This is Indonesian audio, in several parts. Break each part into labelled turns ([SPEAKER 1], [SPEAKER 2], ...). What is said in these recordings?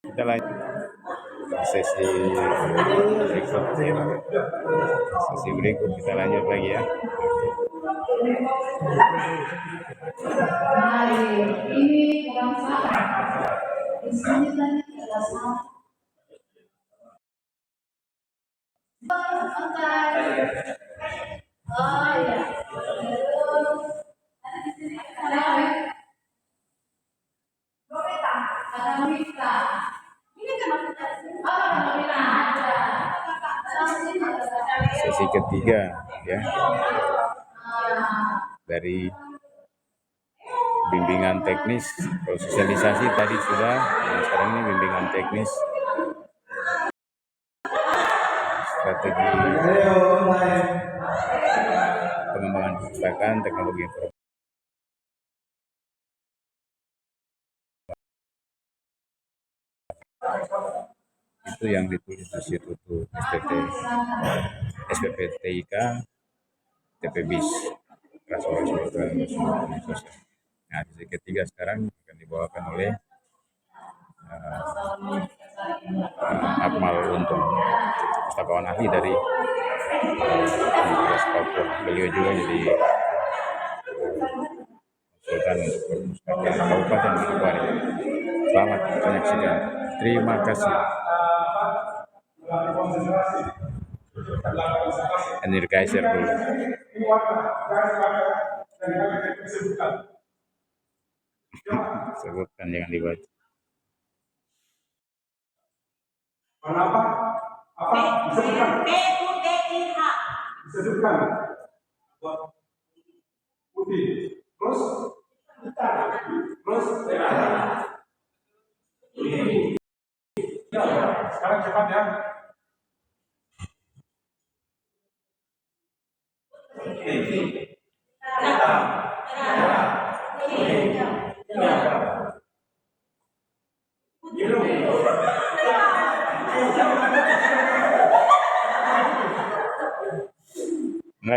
[SPEAKER 1] Kita lanjut sesi berikutnya. Sesi berikut kita lanjut lagi ya.
[SPEAKER 2] Ini kurang salah. Di sini tadi ada salah. Oh ya. Ada di sini ada Wita. Ini kan Wita aja.
[SPEAKER 1] Sesi ketiga ya dari bimbingan teknis. Kalau sosialisasi tadi sudah, nah sekarang ini bimbingan teknis strategi pengembangan perpustakaan teknologi informasi. Itu yang ditulis di situ tuh SPPTIK, TPBIS, transformasi sosial. Nah, sesi ketiga sekarang akan dibawakan oleh Akmal Untung, pustakawan ahli dari Universitas Papua. Beliau juga jadi konsultan untuk perpustakaan Kabupaten Manokwari. Selamat menyaksikan. Terima kasih. Anir Kaiser dulu. Sebutkan, jangan dibaca.
[SPEAKER 3] Kenapa? Apa? Disebutkan. Disebutkan. Putih. Terus? Terus? Sekarang cepat ya.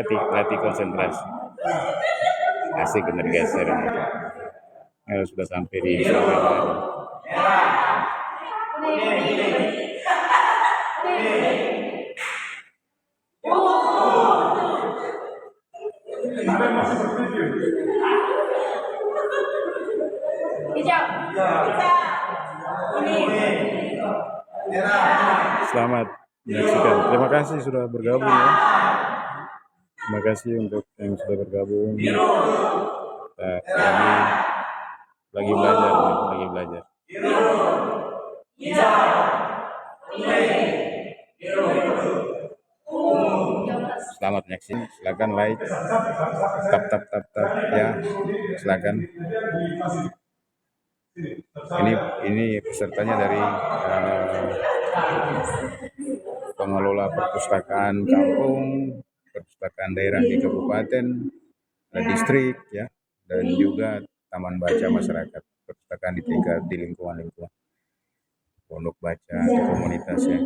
[SPEAKER 1] Latih konsentrasi. Asik bener geser. Sudah sampai di Selamat menyaksikan. Terima kasih sudah bergabung ya. Terima kasih untuk yang sudah bergabung. Kami lagi belajar. Selamat menyaksikan. Silakan like, tap ya. Silakan. Ini pesertanya dari pengelola perpustakaan kampung, perpustakaan daerah di kabupaten, distrik ya, dan juga taman baca masyarakat, perpustakaan di tingkat di lingkungan pondok baca atau komunitas ya.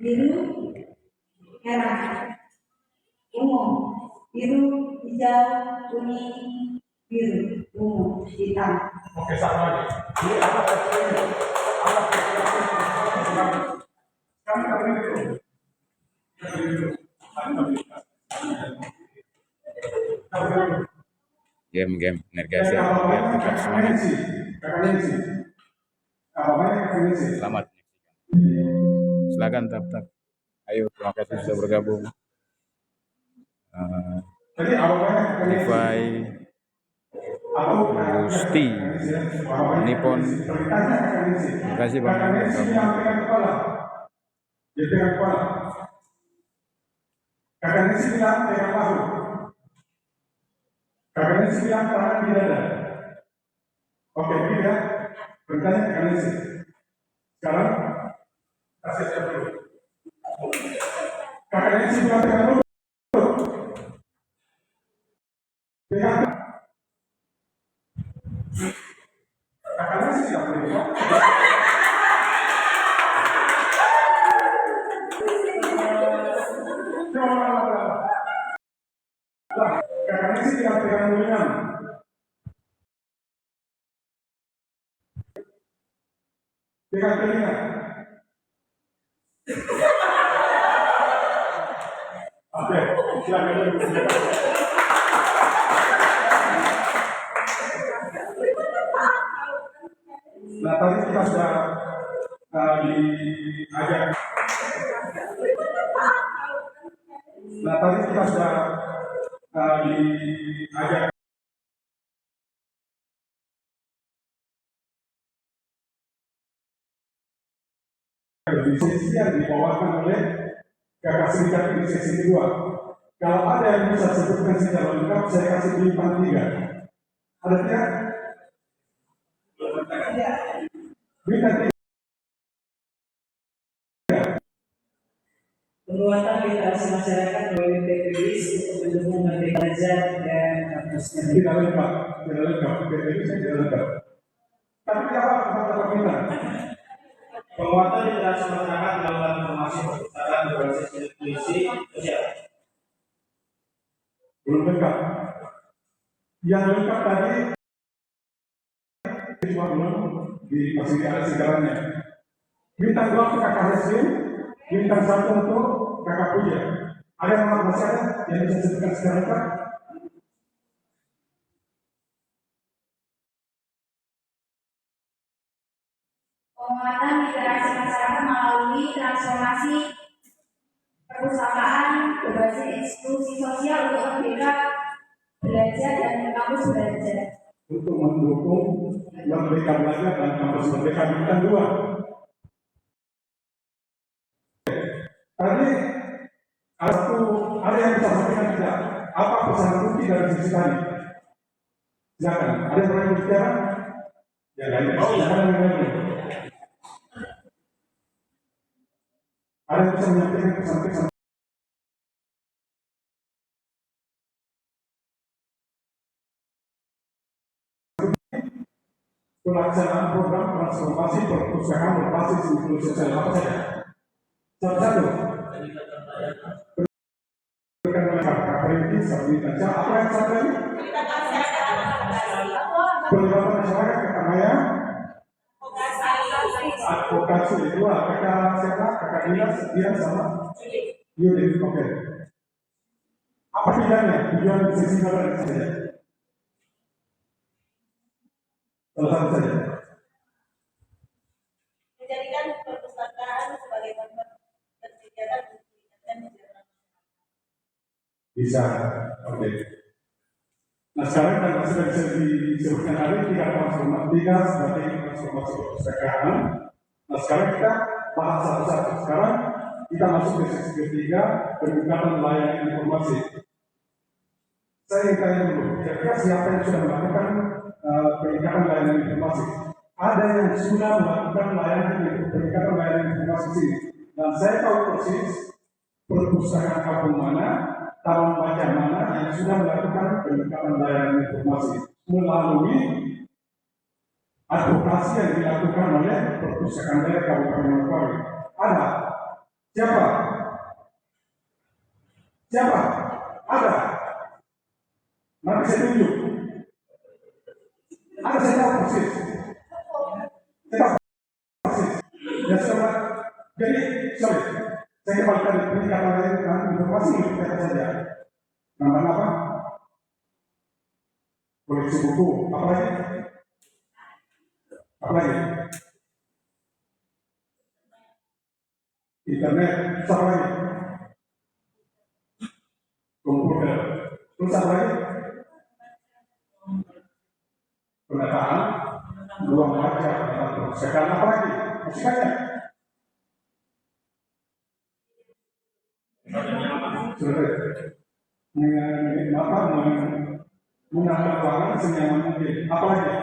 [SPEAKER 2] Biru, merah, ungu, biru, hijau, kuning, biru, ungu, hitam.
[SPEAKER 3] Oke, satu lagi. Ini apa
[SPEAKER 1] Game energasi biar tetap semangat. Selamat. Silakan tap. Ayo, terima kasih sudah bergabung. Levi Gusti Nippon. Terima kasih Bang
[SPEAKER 3] Kakaknya sih bilang pegang bahu. Kakaknya sih bilang tangan di dada. Oke, begini ya. Bertanya kakaknya sih. Sekarang kasih saya dulu. Kakaknya sih bilang pegang dulu. Pegang. Kakaknya sih bilang pegang. Kakaknya sih bilang dengan mulia. Dengan telinga. Oke, silakan. Nah, tadi kita sudah diajak. Nah, tadi kita sudah diajak. Di sesi yang dibawakan oleh kakak serikat di sesi kedua. Kalau ada yang bisa sebutkan secara lengkap, saya kasih bintang 3. Ada tidak? Bintang 3.
[SPEAKER 4] Penguatan literasi masyarakat melalui PPIS untuk mendukung Merdeka Belajar dan kampusnya.
[SPEAKER 3] Tidak lengkap, tidak lengkap. PPI saya tidak lengkap. Tapi apa kata bintang?
[SPEAKER 5] Penguatan literasi masyarakat melakukan informasi perpustakaan berbasis puisi sosial.
[SPEAKER 3] Belum lengkap. Yang lengkap tadi cuma belum masih ada sejarahnya. Bintang 2 untuk kakak Hesrin, bintang 1 untuk kakak Puja. Ada yang masih ada yang bisa sebutkan secara lengkap?
[SPEAKER 2] Penguatan literasi masyarakat melalui transformasi perpustakaan berbasis inklusi sosial untuk merdeka belajar dan kampus belajar.
[SPEAKER 3] Untuk mendukung Merdeka Belajar dan kampus merdeka. Bintang 2. Tadi ada yang bisa sampaikan tidak? Apa pesan kunci dari sisi tadi? Silakan. Ada yang pernah berbicara? Ya, silakan yang lain. Ada yang bisa menyampaikan pesan-pesan? Pelaksanaan program transformasi perpustakaan berbasis inklusi sosial apa saja? Satu-satu. Berikan oleh kakak perintis, stabilitas. Apa yang satu lagi? Pelibatan masyarakat, kakak Maya. Advokasi itu kakak siapa? Kakak Dinas, Dian sama Yudin. Oke. Apa tujuannya? Tujuan sesi apa saja? Salah satu saja.
[SPEAKER 6] Menjadikan perpustakaan sebagai tempat berkegiatan untuk meningkatkan kesejahteraan.
[SPEAKER 3] Bisa, oke. Nah sekarang kan sudah bisa disebutkan tadi 3 transformasi, 3 strategi transformasi perpustakaan. Nah sekarang kita bahas satu-satu. Sekarang kita masuk ke sesi ketiga, peningkatan layanan informasi. Saya ingin tanya dulu, kira-kira siapa yang sudah melakukan peningkatan layanan informasi? Ada yang sudah melakukan peningkatan layanan informasi sini. Dan saya tahu persis perpustakaan kampung mana, taman baca mana yang sudah melakukan peningkatan layanan informasi melalui advokasi yang dilakukan oleh perpustakaan daerah Kabupaten Manokwari. Ada? Siapa? Siapa? Ada? Nanti saya tunjuk. Ada, saya tahu persis. Saya tahu persis. Ya, saudara. Jadi, sorry. Saya kembalikan peningkatan layanan informasi untuk kita saja. Namanya apa? Koleksi buku. Apa lagi? Apa lagi? Internet. Apa lagi? Komputer. Terus apa lagi? Penataan ruang baca atau perpustakaan. Apa lagi? Masih banyak. Menambah ruangan senyaman mungkin. Apa lagi?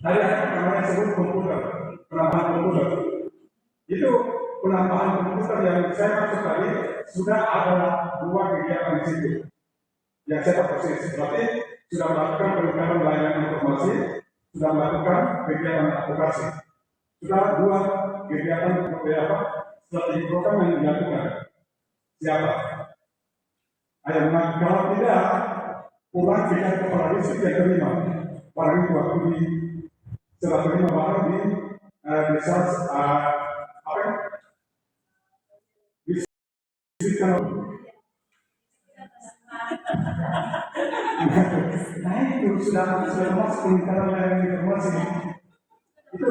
[SPEAKER 3] Tadi ada pertama sebut komputer, penambahan komputer. Itu penambahan komputer yang saya maksud tadi sudah ada 2 kegiatan di situ. Yang saya persis. Berarti sudah melakukan peningkatan layanan informasi, sudah melakukan kegiatan advokasi. Sudah 2 kegiatan strategi program yang dilakukan. Siapa? Kalau tidak, pulang dengan kepala distrik yang terima barang itu waktu di setelah terima barang di desa apa ya? Distrik kalau nah itu sudah masuk peningkatan layanan informasi itu.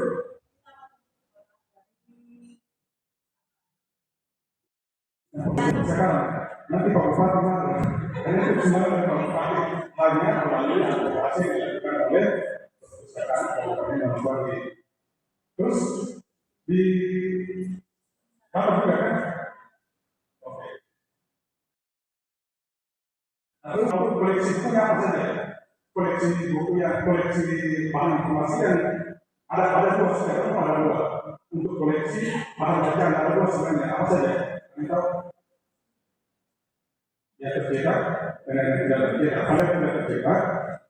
[SPEAKER 3] Sekarang nanti Pak Bupati marah karena itu semua dari Pak Bupati hanya melalui advokasi yang dilakukan oleh perpustakaan Kabupaten Manokwari. Terus di apa juga kan? Oke. Terus untuk koleksi buku apa saja? Koleksi buku yang koleksi bahan informasi yang ada dua sekarang ada dua. Untuk koleksi bahan bacaan ada dua sebenarnya apa saja? Kita yang tercetak dengan yang tidak tercetak. Kalau yang tidak tercetak,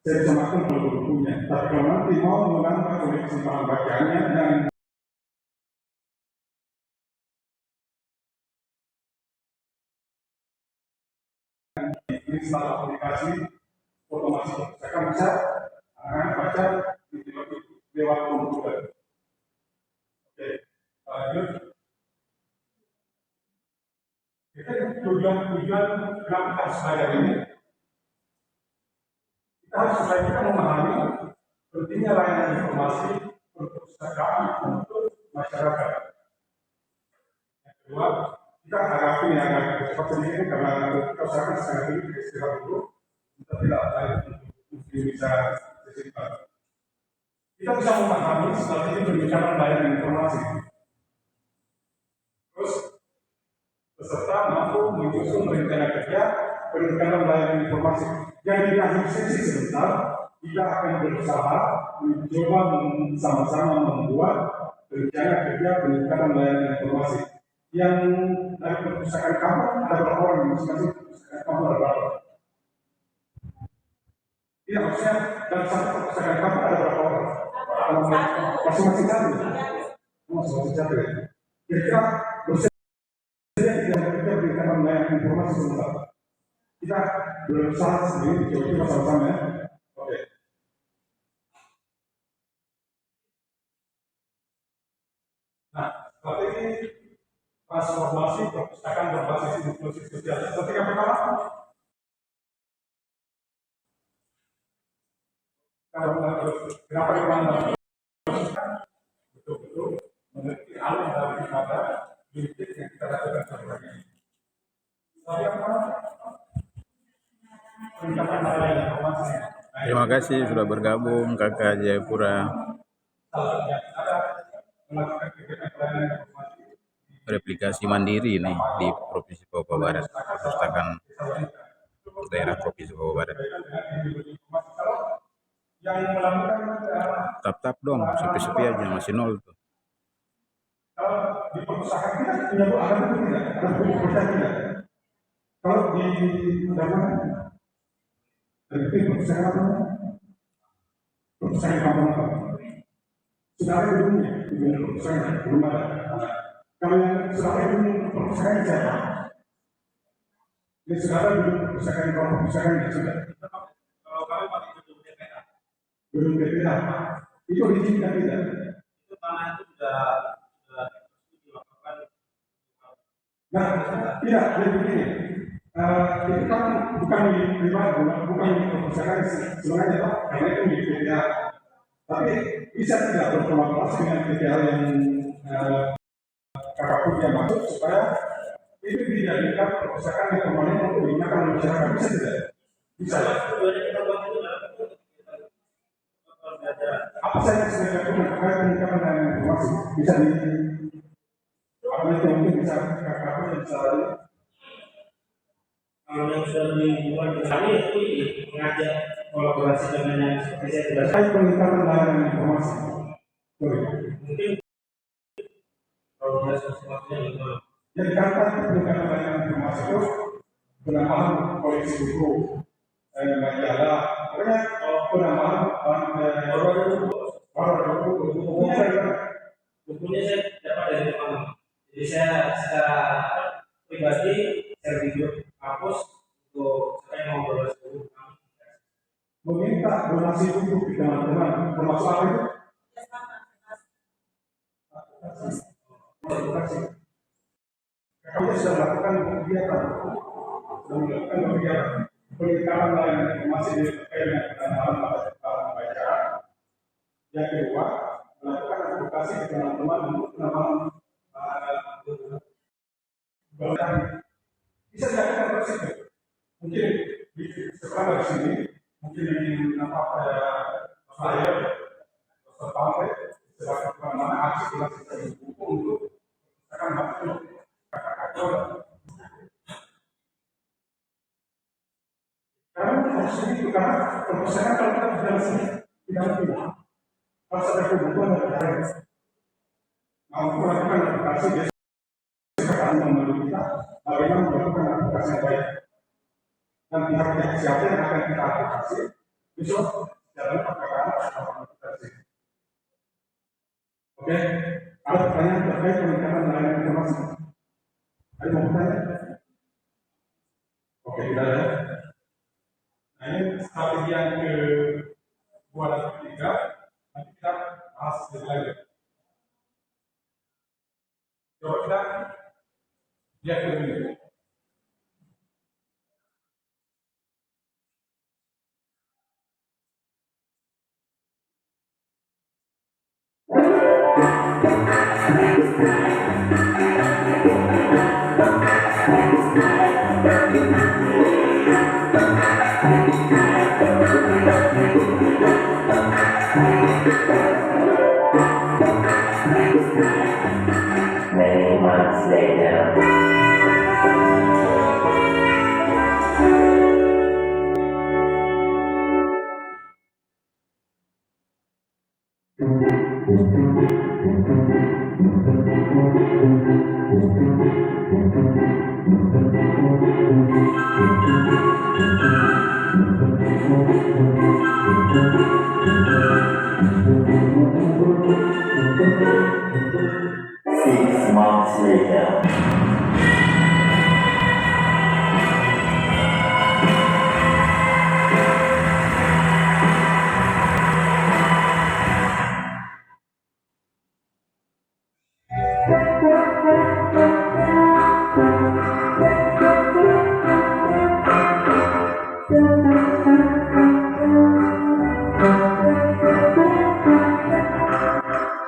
[SPEAKER 3] saya bisa makan kalau bukunya. Tapi kalau nanti mau menambah koleksi bahan bacaannya dan install aplikasi otomasi perpustakaan bisa baca lewat komputer. Oke, lanjut. Tujuan dalam kasus belajar ini kita harus supaya kita memahami pentingnya layanan informasi perpustakaan untuk masyarakat. Yang kedua, kita hadapi yang agak cepat sedikit karena kita usahakan sangat tinggi istirahat dulu. Kita tidak lanjut untuk bisa disingkat. Kita bisa memahami seperti ini berbicara layanan informasi. Terus peserta mampu menyusun rencana kerja peningkatan layanan informasi yang di akhir sesi sebentar kita akan berusaha mencoba sama-sama membuat rencana kerja peningkatan layanan informasi yang dari perpustakaan kamu ada berapa orang masing-masing perpustakaan kamu ada berapa? Iya maksudnya dalam satu perpustakaan kamu ada berapa orang? Masing-masing satu. Masing-masing satu ya. Kira-kira kita berikan layanan informasi sebentar. Kita berusaha sendiri, coba sama-sama ya. Oke. Nah, strategi transformasi perpustakaan berbasis inklusi sosial. Strategi yang pertama, kenapa kita betul-betul mengerti alur dari kata politik yang kita lakukan selama ini.
[SPEAKER 1] Terima kasih sudah bergabung Kakak Jayapura. Replikasi mandiri nih di Provinsi Papua Barat, perpustakaan daerah Provinsi Papua Barat. Tap-tap dong, sepi-sepi aja masih 0 tuh.
[SPEAKER 3] Di perpustakaan kita punya buku ada buku tidak? Ada buku perpustakaan tidak? Kalau di undangan dari perpustakaan apa? Perpustakaan kampung apa? Sudah ada gedungnya, gedung perpustakaan belum ada. Kalau yang sudah ada gedung perpustakaan siapa? Yang sudah ada gedung perpustakaan kampung perpustakaan yang sudah.
[SPEAKER 5] Kalau kami pakai gedung DPR.
[SPEAKER 3] Gedung DPR itu diizinkan tidak?
[SPEAKER 5] Itu tanah itu sudah dilakukan.
[SPEAKER 3] Nah, tidak, jadi begini. Itu kan bukan milik pribadi, bukan milik perpustakaan sebenarnya, Pak, karena itu milik PPA. Tapi bisa tidak berkolaborasi dengan PPA yang kakak punya masuk supaya itu dijadikan perpustakaan yang permanen untuk digunakan oleh masyarakat, bisa tidak? Bisa. Apa saja yang sudah dilakukan terkait peningkatan layanan informasi bisa di apa itu mungkin bisa kakak punya bisa.
[SPEAKER 5] Kalau yang sudah dibuat kami itu mengajak kolaborasi dengan yang seperti saya jelaskan.
[SPEAKER 3] Terkait peningkatan layanan informasi.
[SPEAKER 5] Mungkin kalau ada sesuatu yang
[SPEAKER 3] Yang dikatakan peningkatan layanan informasi itu penambahan koleksi buku, majalah, pokoknya penambahan
[SPEAKER 5] bukunya saya dapat dari teman. Jadi saya secara pribadi saya video hapus untuk saya yang mau berbahasa buku kami.
[SPEAKER 3] meminta donasi buku di teman-teman, termasuk apa itu? Edukasi. Kami sudah melakukan kegiatan, peningkatan layanan informasi terkait dengan penanaman bacaan. Yang kedua, melakukan edukasi ke teman-teman untuk penanaman bacaan. Bisa dilakukan terus itu. Mungkin sekarang di sini, mungkin ingin pada flyer, atau pamflet, silakan kemana-mana aksi buku untuk akan masuk karena harus begitu, karena perpustakaan kalau kita berjalan sini tidak mungkin harus ada kebutuhan dan lain. Nah, untuk melakukan edukasi biasanya akan membantu kita bagaimana melakukan edukasi yang baik dan pihak-pihak siapa yang akan kita edukasi besok dalam perkataan atau edukasi. Oke, ada pertanyaan terkait peningkatan layanan informasi? Ada mau bertanya? Oke, tidak ada. Nah, ini strategi yang kedua dan ketiga, nanti kita bahas lebih lanjut. Coba kita lihat dulu.
[SPEAKER 7] Many months later. Six months later.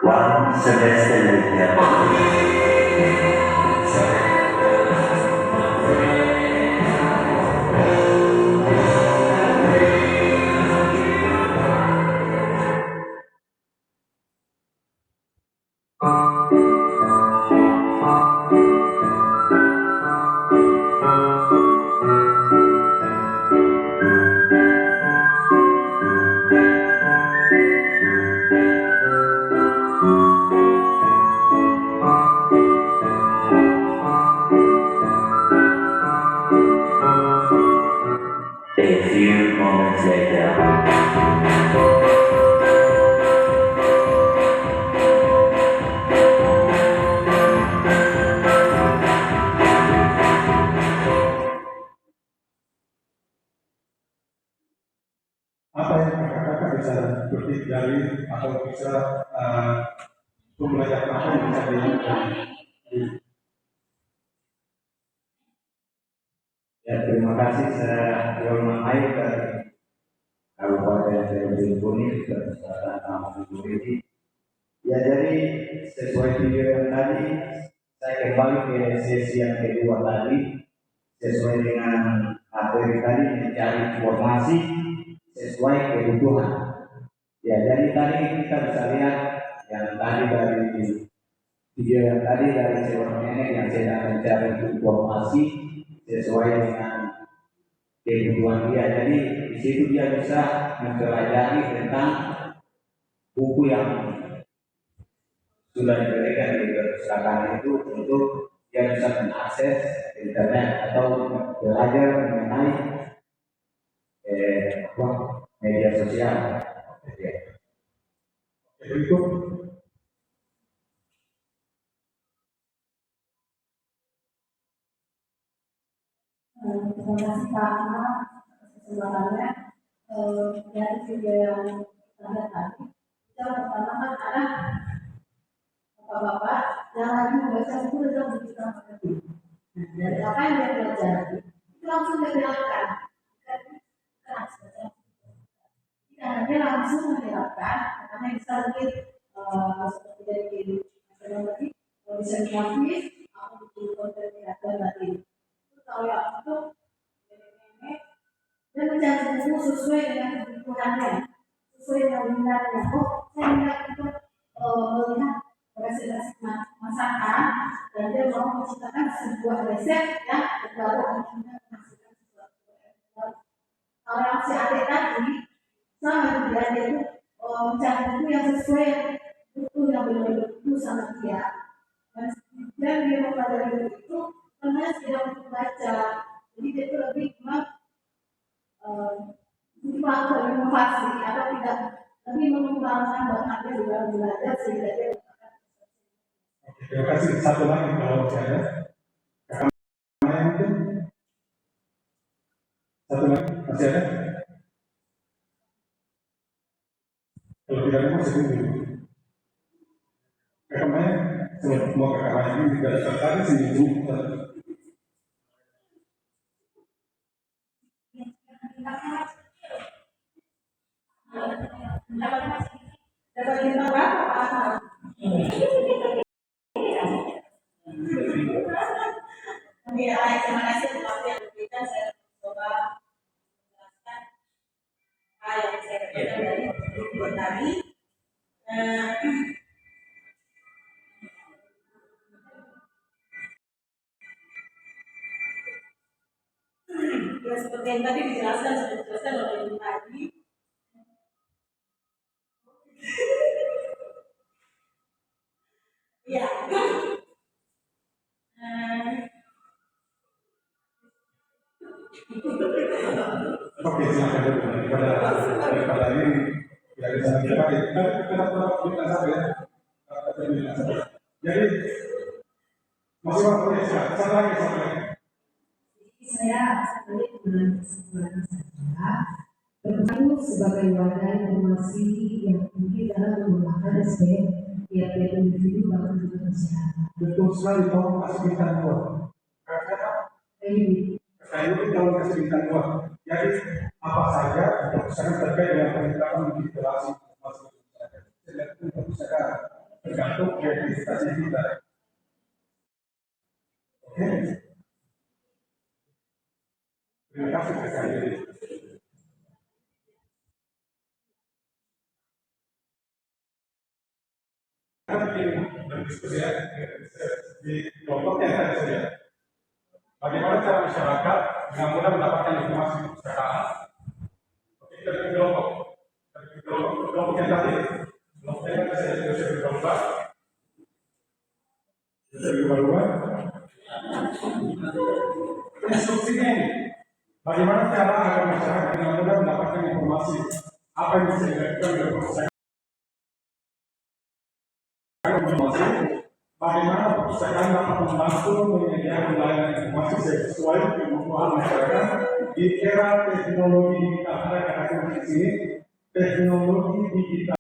[SPEAKER 7] One semester later. A few moments later.
[SPEAKER 3] Apa yang kakak-kakak bisa petik dari atau bisa pembelajaran apa yang bisa dilakukan?
[SPEAKER 8] Ya, terima kasih. Saya Yolma Air dari Kabupaten Serpong Kuning, Perpustakaan Taman Muridi. Ya, jadi sesuai video yang tadi, saya kembali ke sesi yang kedua tadi, sesuai dengan materi tadi, mencari informasi sesuai kebutuhan. Ya, jadi tadi kita bisa lihat yang tadi dari video yang tadi dari seorang nenek yang sedang mencari informasi sesuai dengan kebutuhan dia. Jadi di situ dia bisa mempelajari tentang buku yang sudah diberikan di perpustakaan itu untuk dia bisa mengakses internet atau belajar mengenai media sosial.
[SPEAKER 3] Berikut
[SPEAKER 2] Terima kasih Pak Ahmad atas kesempatannya. dari video yang kita lihat tadi, yang pertama kan ada bapak-bapak yang lagi membaca buku tentang digital marketing. Nah, dari apa yang dia pelajari, itu langsung dia terapkan. Keras, dia langsung menerapkan, karena bisa mungkin seperti dari tadi, bisa grafis, aku bikin konten kreator tadi. Itu kalau yang itu dan mencari buku sesuai dengan kebutuhannya, sesuai dengan minatnya. Oh, saya minat untuk melihat resep masakan, dan dia mau menciptakan sebuah resep yang baru akhirnya menghasilkan sesuatu. Kalau yang si adik tadi, sama juga dia itu mencari buku yang sesuai buku yang benar-benar buku sama dia. Dan dia mempelajari buku itu karena tidak untuk baca. Jadi dia itu lebih memang pelaku inovasi atau tidak lebih mengembangkan bakatnya di dalam belajar sehingga dia
[SPEAKER 3] Terima kasih. Satu lagi kalau masih ada. Mana yang mungkin? Satu lagi masih ada? Kalau tidak ada masih tunggu. Kakaknya, semua kakaknya ini tidak tertarik sini dulu.
[SPEAKER 2] dapat bintang berapa Pak?
[SPEAKER 6] Ya, terima kasih untuk waktu yang diberikan. Saya coba menjelaskan apa yang saya katakan dari buku tadi. Ya, seperti yang tadi dijelaskan, sudah dijelaskan oleh Ibu tadi. Ya.
[SPEAKER 3] Oke, silakan daripada ini tidak bisa dipakai. Kita bilang satu ya. Jadi masih waktu ya, satu lagi.
[SPEAKER 9] Saya sebenarnya dengan kesimpulan saja, perlu sebagai wadah informasi yang mungkin dalam menggunakan SPM tiap individu bahkan juga masyarakat.
[SPEAKER 3] Betul sekali, tolong kasih bintang dua. Saya ini tolong kasih bintang dua. Jadi apa saja keputusan terkait dengan peningkatan literasi informasi masyarakat. Itu keputusan tergantung kreativitasnya kita. Oke. Terima kasih sekali. Berdiskusi ya di kelompok yang tadi saja. Bagaimana cara masyarakat dengan mudah mendapatkan informasi perpustakaan? Oke, kita bikin kelompok. Kelompok yang tadi. Kelompok yang tadi saya bisa berubah. Bisa berubah. Instruksinya ini. Bagaimana cara agar masyarakat dengan mudah mendapatkan informasi? Apa yang bisa dilakukan oleh perpustakaan? Bagaimana perpustakaan dapat membantu menyediakan layanan informasi sesuai kebutuhan masyarakat di era teknologi digital. Ada katakan di sini teknologi digital.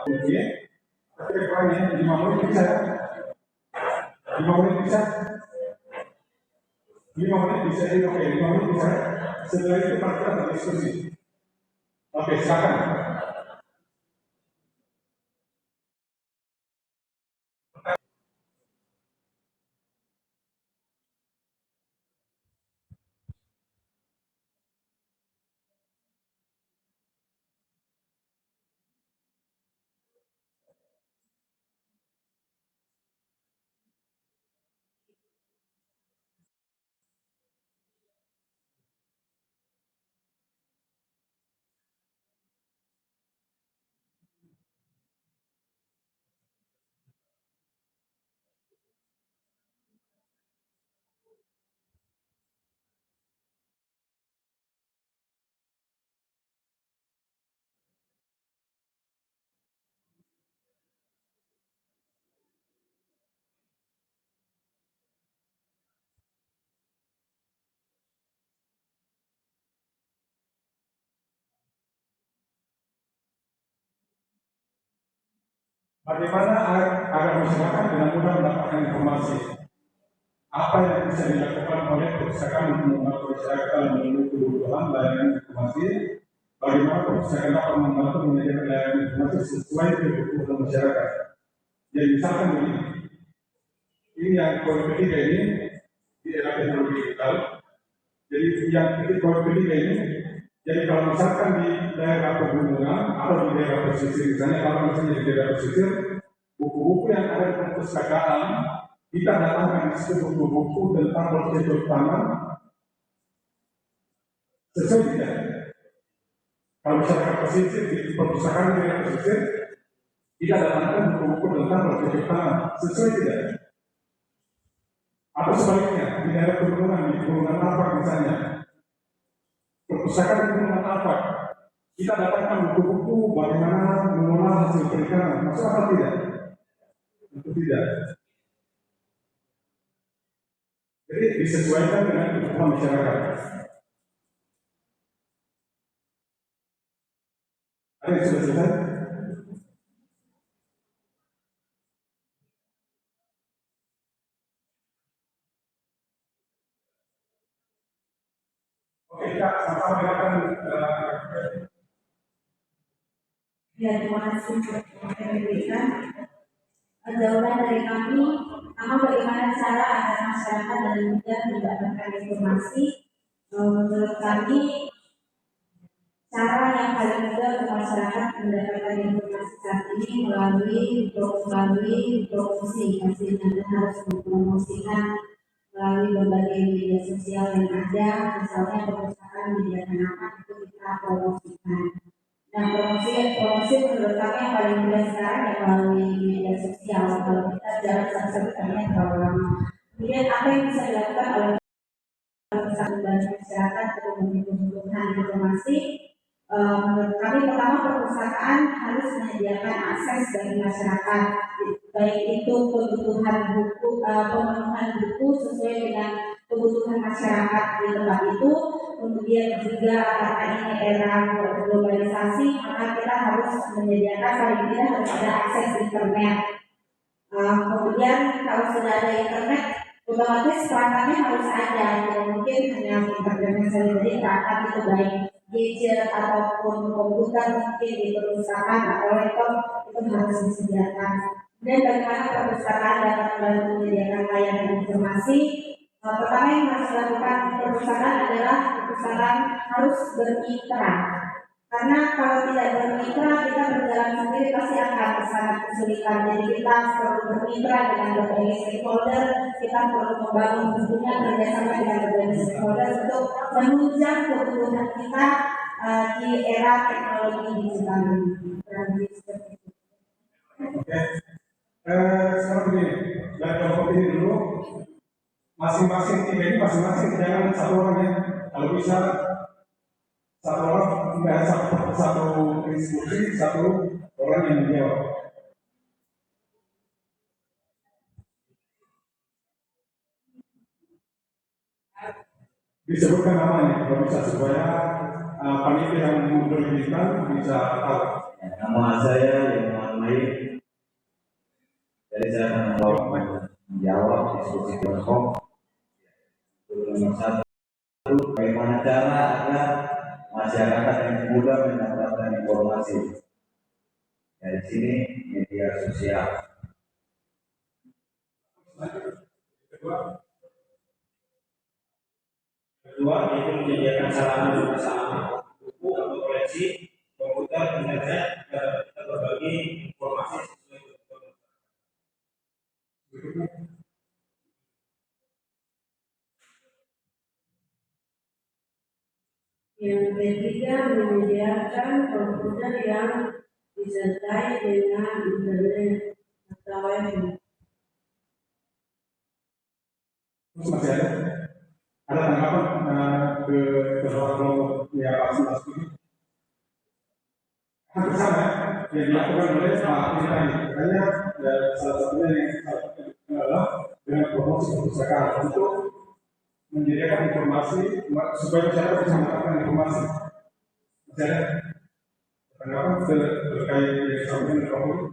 [SPEAKER 3] Oke, tapi perannya 5 menit bisa. 5 menit bisa. 5 menit bisa. Oke, 5 menit bisa. Setelah itu kita berdiskusi. Oke, silakan. bagaimana agar masyarakat dengan mudah mendapatkan informasi apa yang bisa dilakukan oleh perpustakaan untuk membantu masyarakat dalam memenuhi kebutuhan layanan informasi, bagaimana perpustakaan dapat membantu menyediakan layanan informasi sesuai kebutuhan masyarakat. Jadi misalkan begini, ini yang poin ketiga ini di era teknologi digital. Jadi yang poin ketiga ini, jadi kalau misalkan di daerah pegunungan atau di daerah pesisir, misalnya kalau misalnya di daerah pesisir, buku-buku yang ada di perpustakaan kita datangkan di situ buku-buku tentang prosedur tanam sesuai tidak? Kalau masyarakat pesisir di perpustakaan di daerah pesisir, kita datangkan buku-buku tentang prosedur tanam sesuai tidak? Atau sebaliknya di daerah pegunungan, di pegunungan Alpak misalnya, perpustakaan di pegunungan Alpak, kita datangkan buku-buku bagaimana mengolah hasil perikanan, masuk apa tidak? Tentu tidak. Jadi disesuaikan dengan kebutuhan masyarakat. Ada yang sudah selesai? Oke, kita sama-sama dengarkan.
[SPEAKER 2] Ya, terima kasih untuk yang diberikan. Jawaban dari kami, bagaimana cara agar masyarakat dan mudah mendapatkan informasi? Menurut kami, cara yang paling mudah untuk masyarakat mendapatkan informasi saat ini melalui promosi, pastinya dan harus mempromosikan melalui berbagai media sosial yang ada, misalnya perpustakaan menyediakan apa itu kita promosikan. Nah, promosi menurut kami yang paling mudah sekarang ya melalui media sosial. Kalau kita jalan satu-satu kayaknya terlalu lama. Kemudian apa yang bisa dilakukan oleh masyarakat untuk membutuhkan informasi? Menurut kami pertama perpustakaan harus menyediakan akses bagi masyarakat, baik itu kebutuhan buku, pemenuhan buku sesuai dengan kebutuhan masyarakat di tempat itu. Kemudian juga karena ini era globalisasi, maka kita harus menyediakan paling tidak harus ada akses internet. Kemudian kalau sudah ada internet, otomatis perangkatnya harus ada. Tidak mungkin hanya internet saja, jadi perangkat itu baik gadget ataupun komputer mungkin di perpustakaan atau laptop itu harus disediakan. Dan bagaimana perpustakaan dapat membantu menyediakan layanan informasi? Pertama yang harus dilakukan perpustakaan adalah perpustakaan harus bermitra. Karena kalau tidak bermitra, kita berjalan sendiri pasti akan sangat kesulitan. Jadi kita perlu bermitra dengan berbagai stakeholder, kita perlu membangun tentunya kerjasama dengan berbagai stakeholder untuk menunjang kebutuhan kita di era teknologi digital ini.
[SPEAKER 3] Oke, sekarang begini, dari kelompok ini dulu, masing-masing tim ini masing-masing jangan satu orang ya, kalau bisa satu orang enggak satu diskusi, satu orang yang menjawab. Disebutkan namanya kalau bisa supaya panitia yang memberikan bisa tahu.
[SPEAKER 8] Nama saya Yohan Maik. Jadi saya akan menjawab diskusi kelompok. Nomor satu, bagaimana cara agar masyarakat yang mudah mendapatkan informasi? Dari sini media sosial.
[SPEAKER 5] Kedua, yaitu menyediakan sarana bersama buku atau koleksi komputer, internet, agar kita berbagi informasi sesuai kebutuhan.
[SPEAKER 9] Yang ketiga, menyediakan komputer yang disertai dengan internet atau wifi.
[SPEAKER 3] Terus masih ada tanggapan ke kelompok ya Pak ini? Hampir sama yang dilakukan oleh Pak Firman. Makanya salah satunya adalah dengan promosi perpustakaan untuk menyediakan informasi supaya masyarakat bisa mendapatkan informasi. Masih ada tanggapan terkait yang disampaikan oleh Pak Firman?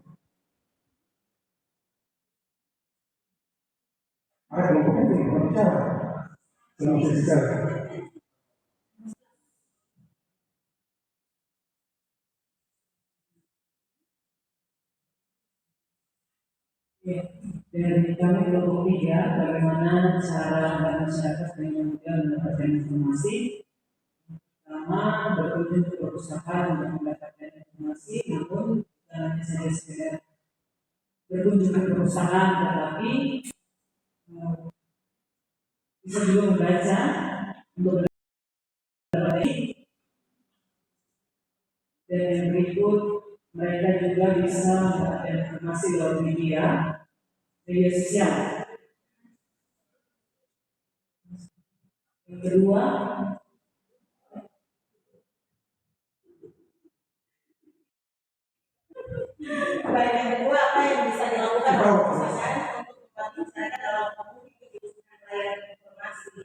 [SPEAKER 3] Selamat siang.
[SPEAKER 4] Ya, dari kami kelompok 3, bagaimana cara agar masyarakat dengan mudah mendapatkan informasi. Pertama, berkunjung ke perpustakaan untuk mendapatkan informasi, namun bukan hanya saja sekedar berkunjung ke perpustakaan, tetapi bisa juga membaca untuk mendapatkan. Dan yang berikut, mereka juga bisa mendapatkan informasi lewat media sosial. Yang kedua,
[SPEAKER 6] Baik, yang kedua, apa yang bisa dilakukan oleh perpustakaan untuk membantu masyarakat dalam memenuhi kebutuhan layanan informasi?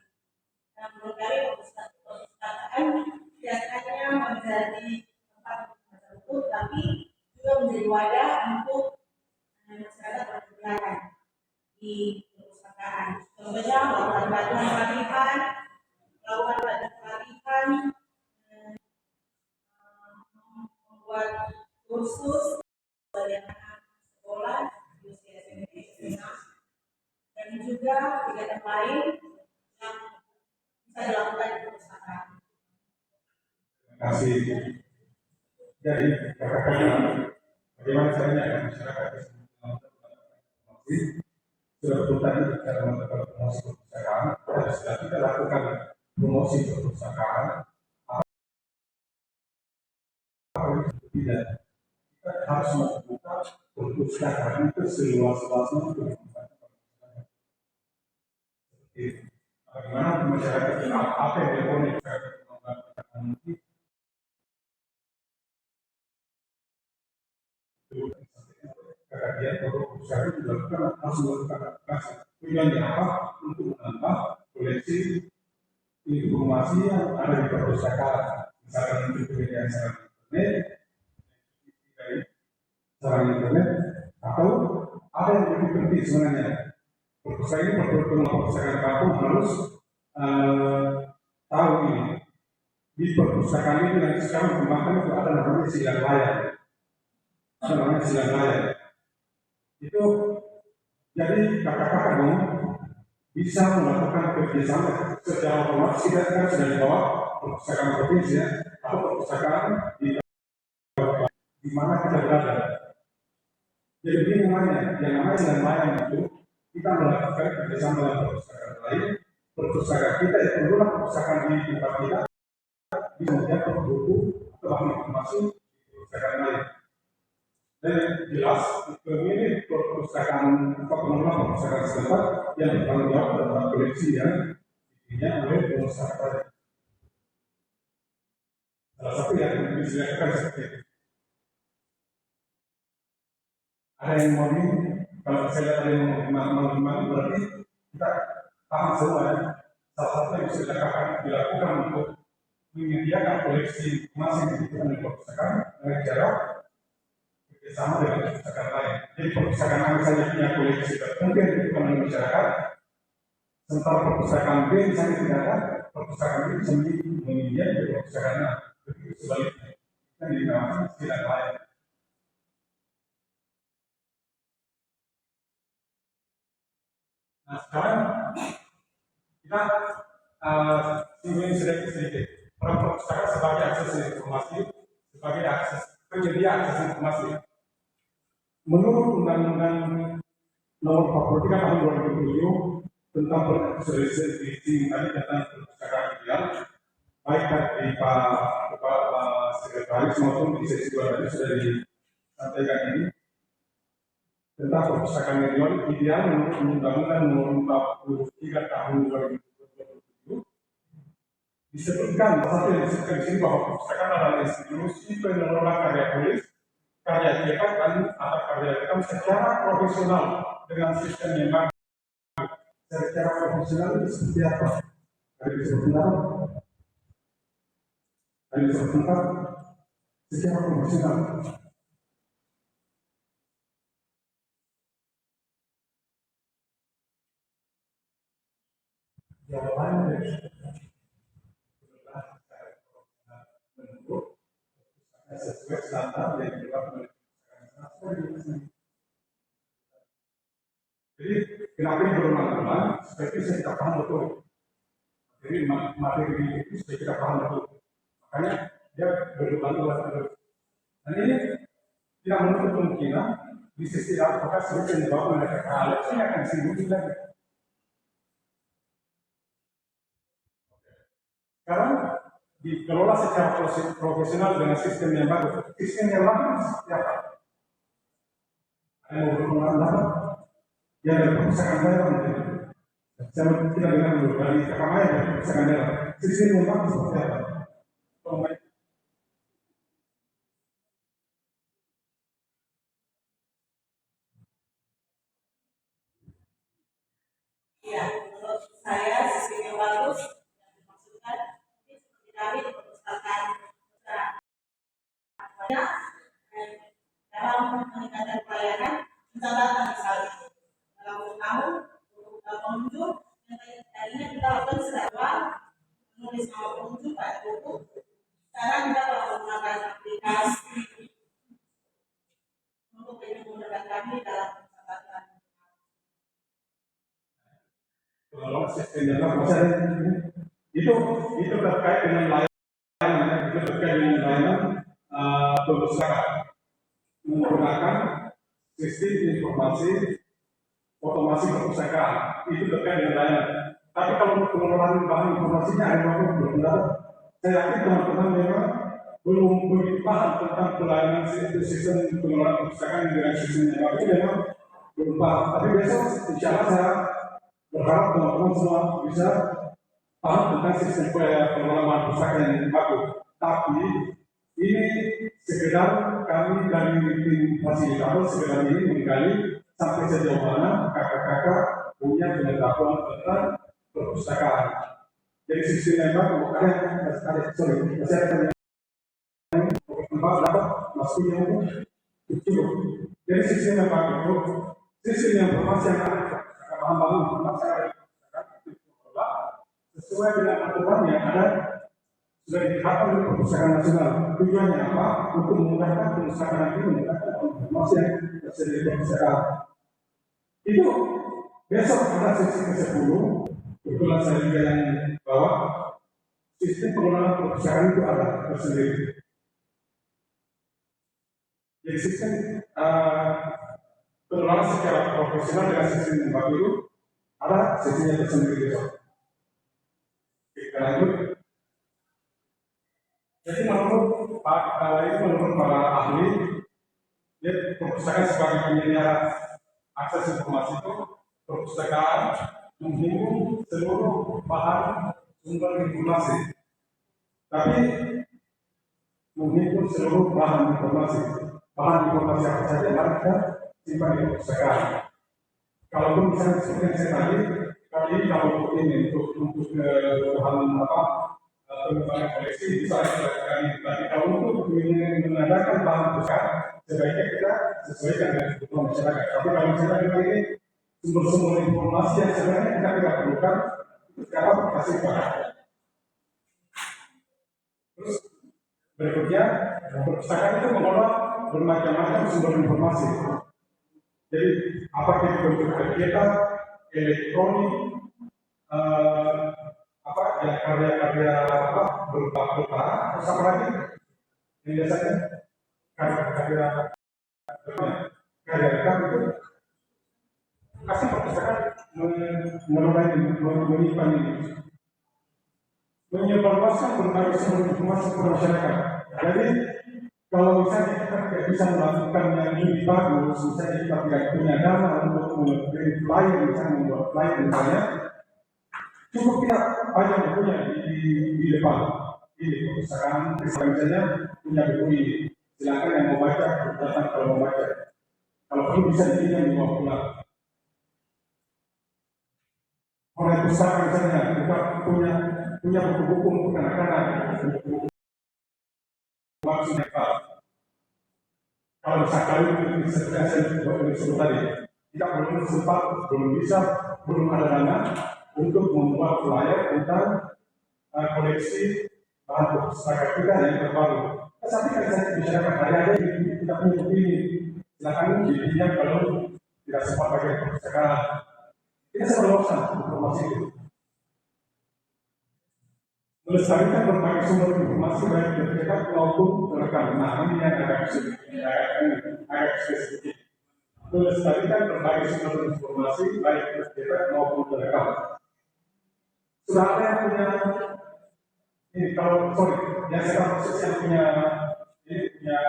[SPEAKER 6] Nah, menurut kami perpustakaan tidak hanya menjadi tempat membaca buku, tapi juga menjadi wadah untuk masyarakat berkegiatan di perpustakaan. Contohnya melakukan pelatihan, membuat kursus bagi anak sekolah di usia SMP, SMA, dan juga kegiatan lain yang bisa dilakukan di perpustakaan.
[SPEAKER 3] Terima kasih. Jadi, katakanlah bagaimana caranya agar masyarakat bisa mendapatkan informasi. Sudah betul tadi kita melakukan promosi perpustakaan, dan sudah kita lakukan promosi perpustakaan. Tidak, kita harus membuka perpustakaan itu seluas-luasnya untuk membantu. Bagaimana masyarakat kenal apa yang dilakukan membantu kajian perpustakaan dilakukan harus dilakukan aplikasi. Tujuannya apa? Untuk menambah koleksi informasi yang ada di perpustakaan, misalkan untuk penyediaan sarana internet, atau ada yang lebih penting sebenarnya. Perpustakaan ini perpustakaan kampung harus tahu ini. Di perpustakaan ini yang sekarang kembangkan itu ada namanya silang layar. Ada namanya silang layar. Itu jadi kakak-kakak dong bisa melakukan kerjasama secara otomatis. Kita kan sudah dibawa perpustakaan provinsi ya, atau perpustakaan di mana kita berada. Jadi ini namanya, yang namanya silang layar itu kita melakukan kerjasama dengan perpustakaan lain. Perpustakaan kita itu adalah perpustakaan di tempat kita bisa menjadi buku atau bahan informasi di perpustakaan lain. Dan jelas pemilik perpustakaan atau pengelola perpustakaan setempat yang bertanggung jawab terhadap koleksi yang dipilih oleh pengusaha tadi. Salah satu yang disediakan seperti itu. Ada yang mau ini, kalau saya lihat ada yang mau berarti kita paham semua ya. Salah satu yang bisa dilakukan untuk menyediakan koleksi informasi yang dibutuhkan di perpustakaan dengan cara bersama dengan perpustakaan lain. Jadi perpustakaan A misalnya punya koleksi tertentu yang dibutuhkan oleh masyarakat, sementara perpustakaan B misalnya tidak ada, perpustakaan B bisa menyediakan di perpustakaan A. Begitu sebaliknya, kita dinamakan silang layar. Nah sekarang kita singgung sedikit peran perpustakaan sebagai akses informasi, sebagai akses penyedia akses informasi. Menurut Undang-Undang Nomor 43 Tahun 2007 tentang persisian tadi tentang perpustakaan ideal, baik dari Pak Sekretaris maupun di sesi 2 tadi sudah disampaikan ini tentang perpustakaan ideal menurut Undang-Undang Nomor 43 Tahun 2007 disebutkan satu yang disebutkan di sini bahwa perpustakaan adalah institusi pengelola karya tulis, karya cetak dan atau karya rekam secara profesional dengan sistem yang baik. Secara profesional itu seperti apa? Ada disebutkan secara profesional. Jawaban dari sesuai standar yang dilakukan. Jadi kenapa ini berulang-ulang? Supaya kita paham betul. Jadi materi itu supaya kita paham betul. Makanya dia berulang-ulang. Dan ini tidak menutup kemungkinan di sisi advokat sebagai penyebab mereka kalah, ini akan disinggung lagi. Sekarang dikelola secara profesional dengan sistem yang bagus. Sistem yang bagus seperti apa? Ada yang berpengaruh yang dari perpustakaan daerah mungkin. Saya tidak dengar dulu dari Kakamaya dari perpustakaan daerah. Sistem yang bagus seperti apa?
[SPEAKER 6] Ya, menurut saya sistem yang bagus yang dimaksudkan ini seperti kami di perpustakaan banyak dalam meningkatkan pelayanan mencatatkan misalnya dalam tahun untuk pengunjung yang tadinya kita lakukan secara menulis nama pengunjung pada buku. Sekarang kita telah menggunakan aplikasi untuk memudahkan kami dalam mencatatkan.
[SPEAKER 3] Kalau sistem yang bagus itu terkait dengan layanan, itu terkait dengan layanan perpustakaan menggunakan sistem informasi otomasi perpustakaan itu terkait dengan layanan. Tapi kalau untuk pengelolaan bahan informasinya ada yang belum dapat. Saya yakin teman-teman memang belum begitu paham tentang pelayanan sistem pengelolaan perpustakaan dengan sistem yang bagus, memang belum paham. Tapi besok insya Allah saya berharap teman-teman semua bisa paham tentang sistem pengelolaan perpustakaan yang bagus. Tapi ini sekedar kami dari tim fasilitator sekedar ini menggali sampai sejauh mana kakak-kakak punya pengetahuan tentang perpustakaan. Jadi sistem yang bagus masih ada tempat dapat maksudnya itu cukup. Jadi sistem yang bagus itu sistem yang informasi yang ada paham informasi yang ada sesuai dengan aturan yang ada sudah ditetapkan oleh perpustakaan nasional. Tujuannya apa? Untuk memudahkan perpustakaan ini mendapatkan informasi yang tersedia di perpustakaan. Itu besok ada sesi ke-10. Kebetulan saya juga yang bawa sistem pengelolaan perpustakaan itu ada tersendiri. Jadi sistem pengelolaan secara profesional dengan sistem yang baru itu ada sesinya tersendiri besok. Kita lanjut. Jadi menurut para ahli, perpustakaan sebagai penyedia akses informasi itu perpustakaan menghimpun seluruh bahan sumber informasi. Tapi menghimpun seluruh bahan informasi apa saja yang kita simpan di perpustakaan. Kalaupun misalnya seperti yang saya tadi kalau ini untuk bahan pengembangan koleksi bisa dilakukan. Tapi kalau untuk mengadakan bahan besar, sebaiknya kita sesuaikan dengan kebutuhan masyarakat. Tapi kalau misalnya ini sumber-sumber informasi yang sebenarnya kita tidak perlukan, itu sekarang kasih bahan. Terus berikutnya, perpustakaan itu mengelola bermacam-macam sumber informasi. Jadi apakah itu bentuk kegiatan, elektronik, ya karya-karya berupa terus apa lagi yang biasanya karya rekam itu kasih perpustakaan menyimpan ini menyebarluaskan berbagai sumber informasi ke masyarakat. Jadi kalau misalnya kita tidak bisa melakukan yang lebih bagus, misalnya kita tidak punya dana untuk membuat flyer, misalnya membuat flyer misalnya, cukup kita banyak punya di depan ini perpustakaan misalnya punya buku ini, silakan yang mau baca datang kalau mau baca, kalau perlu bisa dipinjam di bawah pulang. Orang pustaka misalnya kita punya buku-buku untuk anak-anak, buku waktu mereka. Kalau misalkan seperti saya sebut tadi, kita belum bisa belum ada dana untuk membuat flyer tentang koleksi bahan pustaka kita yang terbaru. tapi kan saya bicarakan ada kita punya opini, silakan dipilih kalau tidak sempat pakai perpustakaan. Kita seberluasan informasi itu. Melestarikan berbagai sumber informasi baik tercetak maupun terekam. Nah, ini yang agak spesifik. Melestarikan berbagai sumber informasi baik tercetak maupun terekam. Sudah ada yang punya ini kalau yang sekarang proses yang punya ini punya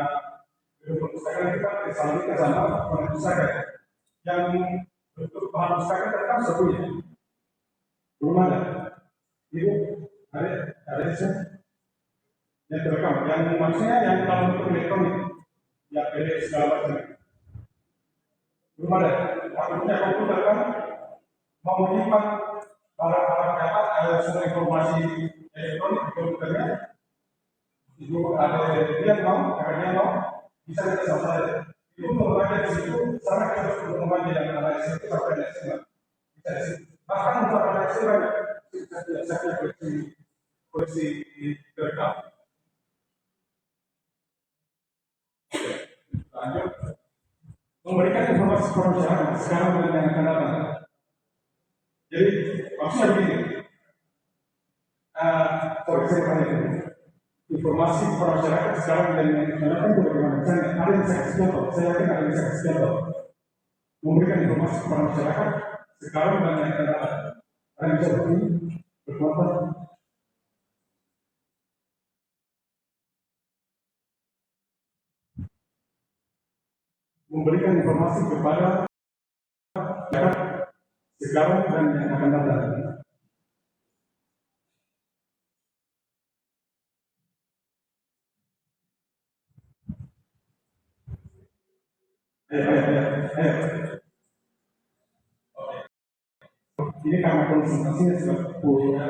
[SPEAKER 3] perpustakaan kita selalu ke sana perpustakaan yang bentuk bahan pustaka terekam sebelumnya belum ada. Itu ada yang terekam, yang maksudnya yang dalam bentuk elektronik, yang PDF segala macam. Belum ada. Takutnya komputer kan mau menyimpan barang-barang data, semua informasi elektronik di komputernya. Itu ada dia mau, karena dia mau bisa kita selesai. Itu membaca di situ, sana kita harus membaca yang analisis itu sampai di sini. Bisa di situ. Bahkan untuk analisis banyak. Saya koleksi terekam. Lanjut, memberikan informasi kepada masyarakat sekarang dan yang akan datang. Jadi maksudnya begini, informasi kepada masyarakat sekarang dan yang akan datang itu bagaimana? Misalnya ada yang saya kasih contoh, saya yakin ada yang saya kasih contoh. Memberikan informasi kepada masyarakat sekarang dan yang akan datang. Ada yang bisa begini, berkuatan. Memberikan informasi kepada masyarakat sekarang dan yang akan datang. Ayo. Ini karena konsentrasinya sudah buya.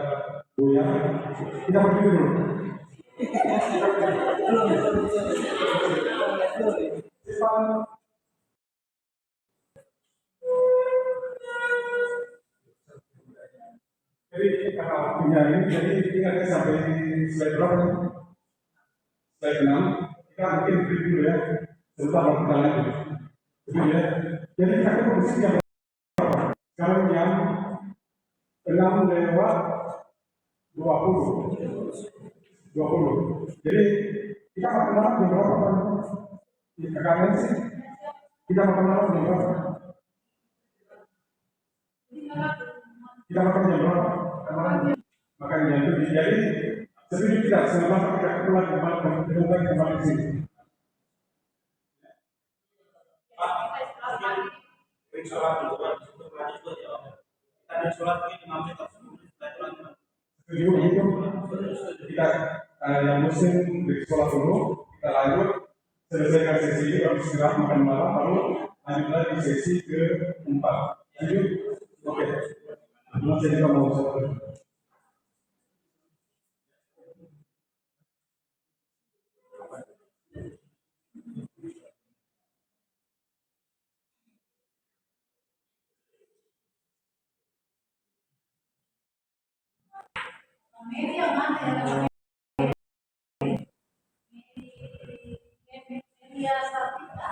[SPEAKER 3] Kita berdiri dulu. Jadi karena waktunya ini, jadi ingatnya sampai slide berapa nih? Slide 6. Kita mungkin beri dulu ya. Sebentar waktu kita lanjut. Jadi kita kondisi jam berapa? Sekarang jam 6:20. Jadi kita makan malam jam berapa? Kakaknya sih. Kita makan malam jam berapa? Kita makan jam berapa? Makan jam 7. Jadi setuju tidak selama kita keluar kembali ke sini.
[SPEAKER 5] Sholat dulu kan, untuk lanjut ya. Kita ada sholat ini 6 menit sebelum kita lanjut.
[SPEAKER 3] Setuju begitu? Kita yang muslim di sholat dulu, kita lanjut selesaikan sesi ini, baru segera makan malam, lalu lanjut lagi sesi ke-4. Setuju? Oke. Masih kita mau sholat.
[SPEAKER 2] Media mana? Media statika.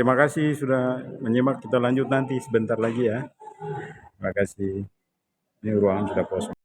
[SPEAKER 1] Terima kasih sudah menyimak. Kita lanjut nanti sebentar lagi ya. Terima kasih. Ini ruangan sudah kosong.